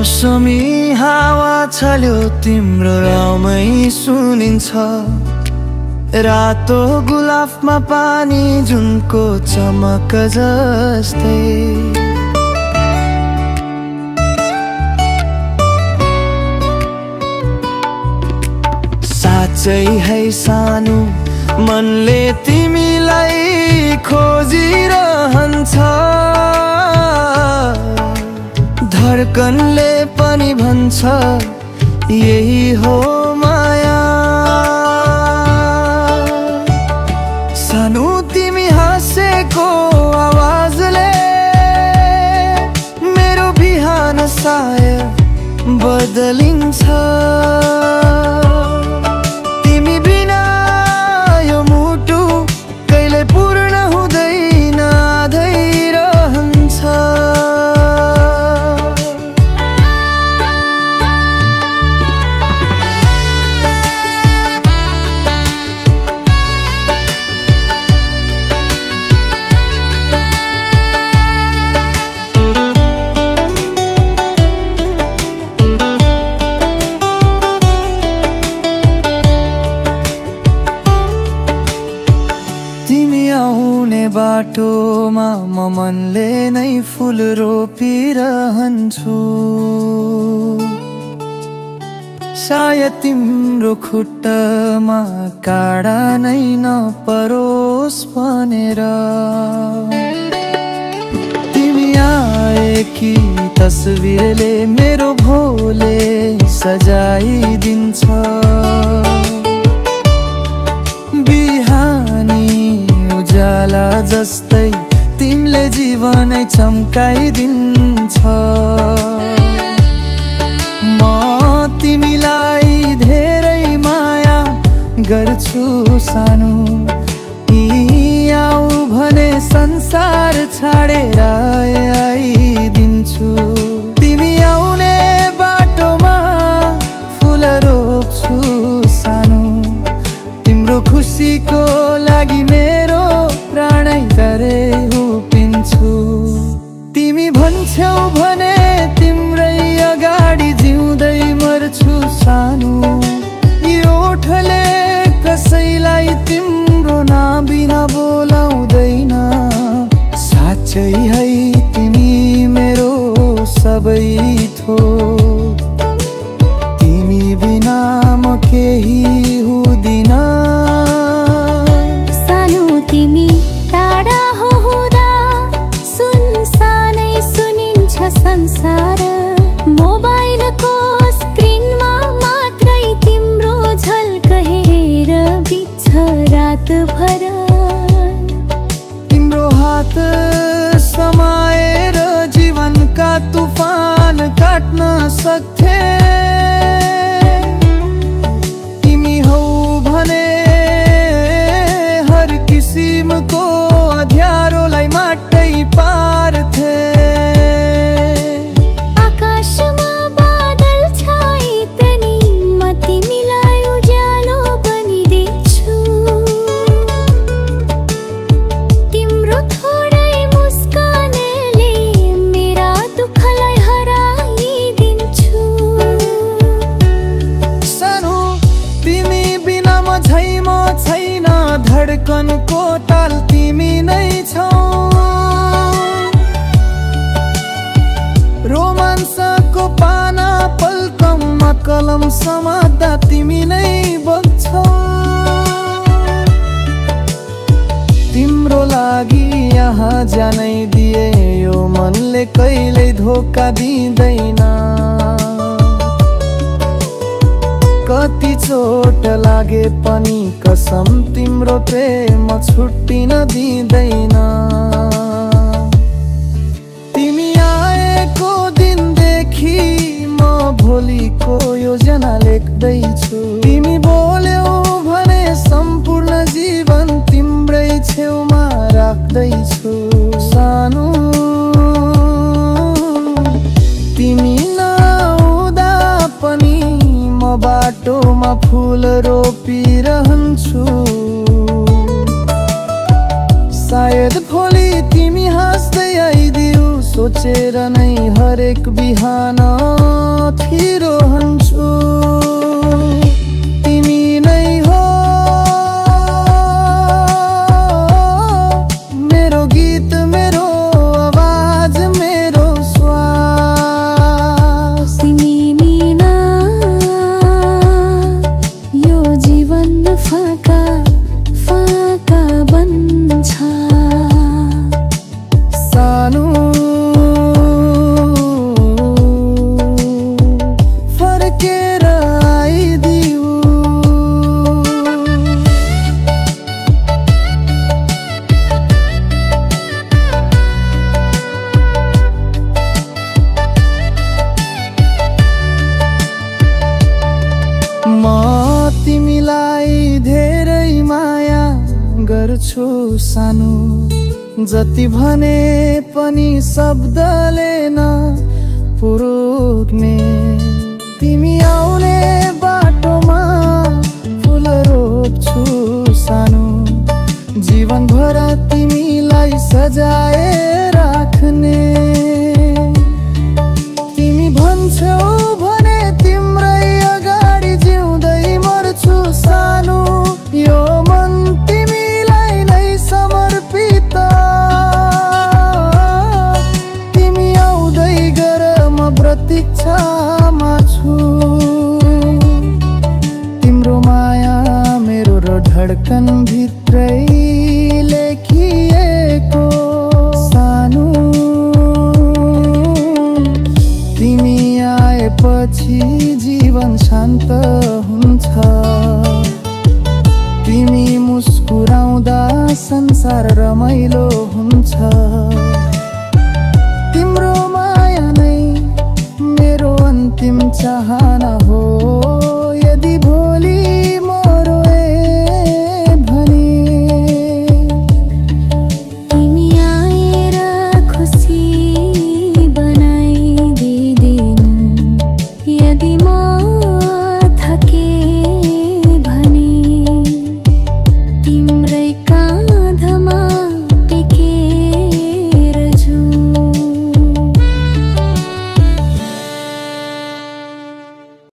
मौसमी हावा चल्यो तिम्रो रामै सुनिन्छ रातो गुलाफमा पानी जुनको चमक जस्तै साँच्चै है सानो मनले तिमीलाई खोजिरहन्छ धड्कनले पनि भन्छ यही हो माया सानो तिमी हाँसेको आवाजले मेरो बिहान सायद बदलिन्छ तिमी बिना यो मुटु कहिले पूर्ण हुँदैन आधै रहन्छ बाटोमा म मनले नै फूल रोपिरहन्छु सायद तिम्रो खुट्टामा काँडा नै नपरोस् भनेर तिमी आएकी तस्बिरले मेरो भोले सजाइदिन्छ उजाला जस्तै तिमीले जीवनै चम्काइदिन्छ म तिमीलाई धेरै माया गर्छु सानो आऊ भने संसार छाडेर आइदिन्छु तिमी आउने बाटोमा फुल रोप्छु सानो तिम्रो खुसीको लागि मेरो प्राणै गरे उपिन्छु तिमी भन्छौ भने तिम्रै अगाडि जिउँदै मर्छु सानो यो ओठले कसैलाई तिम्रो नाम बिना बोलाउँदैन साँच्चै है तिमी मेरो सबै थोक तिमी बिना म केही हुँदिन तिमी टाढा हुँदा सुनसानै सुनिन्छ संसार मोबाइलको स्क्रिनमा मात्रै तिम्रो झल्क हेरेर बित्छ रातभर तिम्रो हात समाएर जीवनका तुफान काट्न सक्थे तिमी हौ भने किसिमको अँध्यारोलाई माटै पार्थे आकाशमा बादल छाए पनि म तिमीलाई उज्यालो बनिदिन्छु तिम्रो थोरै मुस्कानले मेरा दुःखलाई हराइदिन्छु सानो तिमी बिना म छैन धड्कनको ताल तिमी नै छौ रोमान्सको पाना पल्कममा कलम समात्दा तिमी नै बग्छौ तिम्रो लागि यहाँ जानै दिए यो मनले कहिल्यै धोका दिँदैन कति चोट लागे पनि कसम तिम्रो प्रेम छुट्टिन दिँदैन तिमी आएको दिनदेखि म भोलिको योजना लेख्दैछु तिमी बोल्यौ भने सम्पूर्ण जीवन तिम्रै छेउमा राख्दैछु सानो तिमी नआउँदा पनि बाटोमा फूल रोपिरहन्छु सायद भोलि तिमी हाँस्दै आइदियोस् सोचेर नै हरेक बिहान थिरोहन्छु तिमी नै हो मेरो गीत मेरो आवाज मेरो श्वास तिमी बिना यो जीवन फाका फाका बन्छ सानो फर्केर आइदिऊ म तिमीलाई धेरै माया गर्छु सानो जति भने पनि शब्दले न पुरोक्ने तिमी आउने बाटोमा फुल रोप्छु सानो जीवनभर तिमीलाई सजाए राख्ने तिमी भन्छौ भने तिम्रै अगाडि जिउँदै मर्छु सानो यो मन तिमीलाई नै समर्पित तिमी आउँदै गर म प्रतीक्षामा छु तिम्रो माया मेरो र धड्कन भित्रै लेखिएको सानो तिमी आएपछि जीवन शान्त हुन्छ तिमी मुस्कुराउँदा संसार रमाइलो हुन्छ तिम्रो माया नै मेरो अन्तिम चाहना हो यदि भोलि म रोए भने तिमी आएर खुसी बनाइदिनु यदि म थके भने तिम्रै